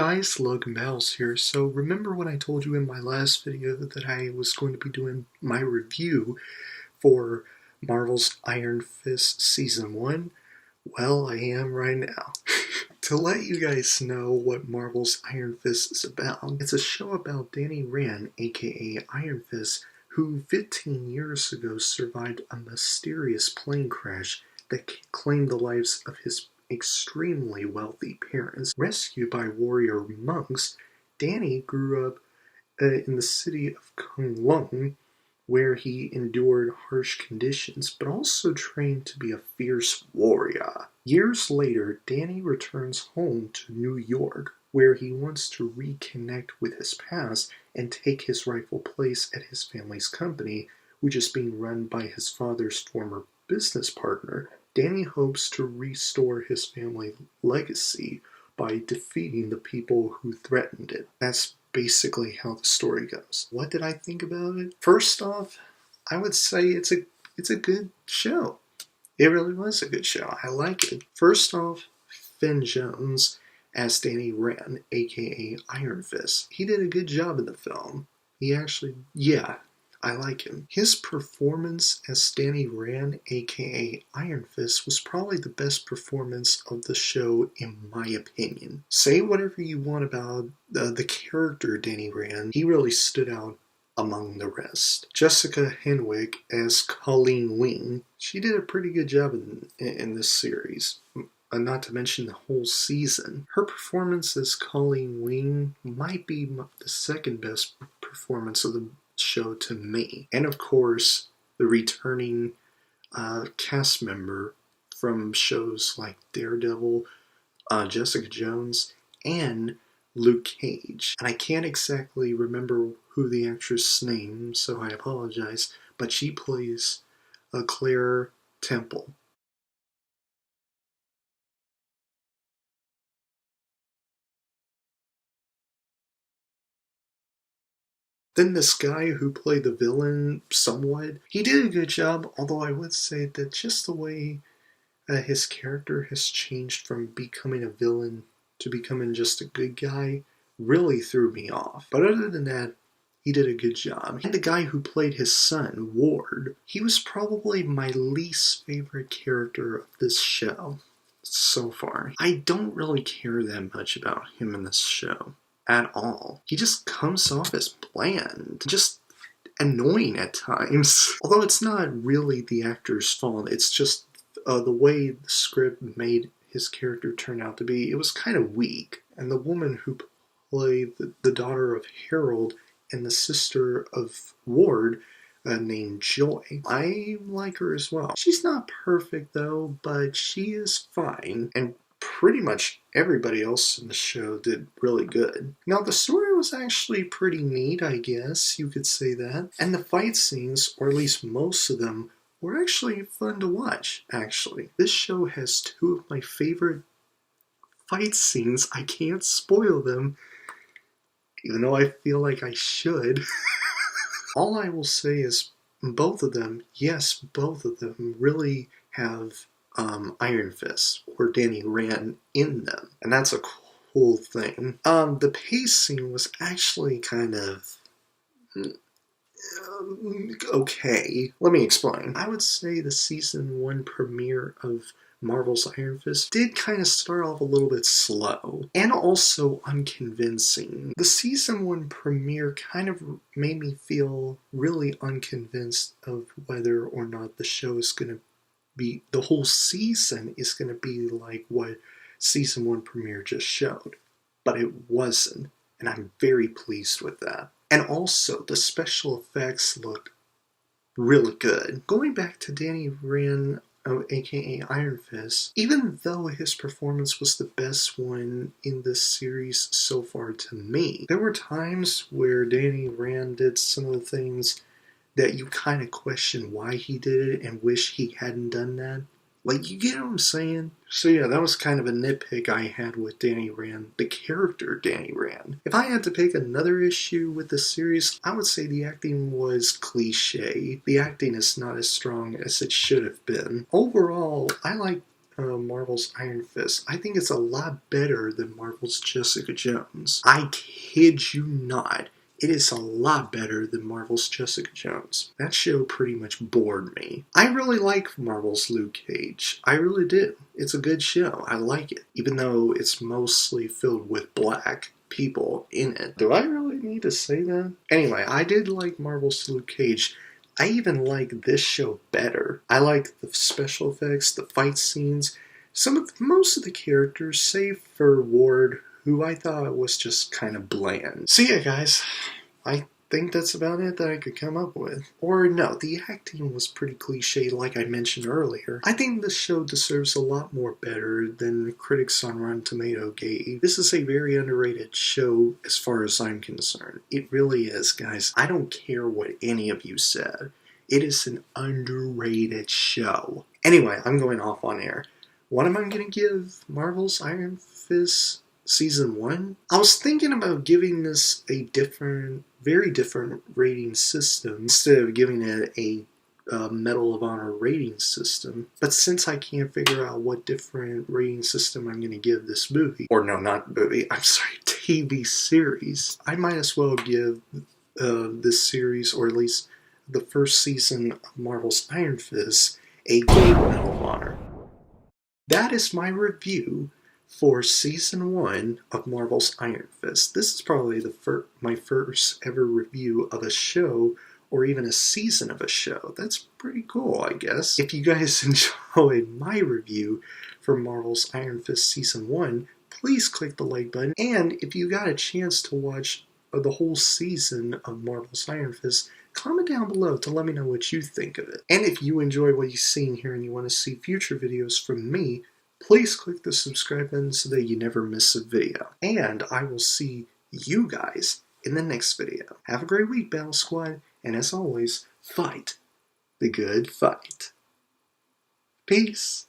guys, Logan here. So remember when I told you in my last video that I was going to be doing my review for Marvel's Iron Fist Season 1? Well, I am right now. To let you guys know what Marvel's Iron Fist is about, it's a show about Danny Rand, aka Iron Fist, who 15 years ago survived a mysterious plane crash that claimed the lives of his extremely wealthy parents. Rescued by warrior monks, Danny grew up in the city of Kunlun, where he endured harsh conditions, but also trained to be a fierce warrior. Years later, Danny returns home to New York, where he wants to reconnect with his past and take his rightful place at his family's company, which is being run by his father's former business partner. Danny hopes to restore his family legacy by defeating the people who threatened it. That's basically how the story goes. What did I think about it? First off, I would say it's a good show. It really was a good show. I like it. First off, Finn Jones as Danny Rand, aka Iron Fist. He did a good job in the film. I like him. His performance as Danny Rand, aka Iron Fist, was probably the best performance of the show in my opinion. Say whatever you want about the character Danny Rand, he really stood out among the rest. Jessica Henwick as Colleen Wing, she did a pretty good job in this series. Not to mention the whole season. Her performance as Colleen Wing might be the second best performance of the show to me. And of course, the returning cast member from shows like Daredevil, Jessica Jones, and Luke Cage. And I can't exactly remember who the actress' name, so I apologize, but she plays Claire Temple. Then this guy who played the villain somewhat, he did a good job, although I would say that just the way his character has changed from becoming a villain to becoming just a good guy really threw me off. But other than that, he did a good job. And the guy who played his son, Ward, he was probably my least favorite character of this show so far. I don't really care that much about him in this show at all. He just comes off as bland, just annoying at times. Although it's not really the actor's fault, it's just the way the script made his character turn out to be. It was kind of weak. And the woman who played the daughter of Harold and the sister of Ward, named Joy, I like her as well. She's not perfect though, but she is fine. And pretty much everybody else in the show did really good. Now, the story was actually pretty neat, I guess you could say that. And the fight scenes, or at least most of them, were actually fun to watch, actually. This show has two of my favorite fight scenes. I can't spoil them, even though I feel like I should. All I will say is both of them really have Iron Fist or Danny Rand in them, and that's a cool thing. The pacing was actually kind of okay. Let me explain. I would say the season 1 premiere of Marvel's Iron Fist did kind of start off a little bit slow and also unconvincing. The season 1 premiere kind of made me feel really unconvinced of whether or not the show is going to be, the whole season is going to be like what season 1 premiere just showed. But it wasn't, and I'm very pleased with that. And also, the special effects looked really good. Going back to Danny Rand, aka Iron Fist, even though his performance was the best one in this series so far to me, there were times where Danny Rand did some of the things that you kind of question why he did it and wish he hadn't done that. Like, you get what I'm saying? So yeah, that was kind of a nitpick I had with Danny Rand, the character Danny Rand. If I had to pick another issue with the series, I would say the acting was cliche. The acting is not as strong as it should have been. Overall, I like Marvel's Iron Fist. I think it's a lot better than Marvel's Jessica Jones. I kid you not. It is a lot better than Marvel's Jessica Jones. That show pretty much bored me. I really like Marvel's Luke Cage. I really do. It's a good show. I like it. Even though it's mostly filled with black people in it. Do I really need to say that? Anyway, I did like Marvel's Luke Cage. I even like this show better. I like the special effects, the fight scenes, most of the characters, save for Ward, who I thought was just kind of bland. So yeah, guys, I think that's about it that I could come up with. Or no, the acting was pretty cliche like I mentioned earlier. I think this show deserves a lot more better than critics on Rotten Tomato gave. This is a very underrated show as far as I'm concerned. It really is, guys. I don't care what any of you said. It is an underrated show. Anyway, I'm going off on air. What am I going to give Marvel's Iron Fist Season 1? I was thinking about giving this a very different rating system instead of giving it a Medal of Honor rating system. But since I can't figure out what different rating system I'm going to give this movie, or no, not movie, I'm sorry, TV series, I might as well give this series, or at least the first season of Marvel's Iron Fist, a gold Medal of Honor. That is my review for Season 1 of Marvel's Iron Fist. This is probably my first ever review of a show, or even a season of a show. That's pretty cool, I guess. If you guys enjoyed my review for Marvel's Iron Fist Season 1, please click the like button. And if you got a chance to watch the whole season of Marvel's Iron Fist, comment down below to let me know what you think of it. And if you enjoy what you've seen here and you want to see future videos from me, please click the subscribe button so that you never miss a video. And I will see you guys in the next video. Have a great week, Battle Squad, and as always, fight the good fight. Peace.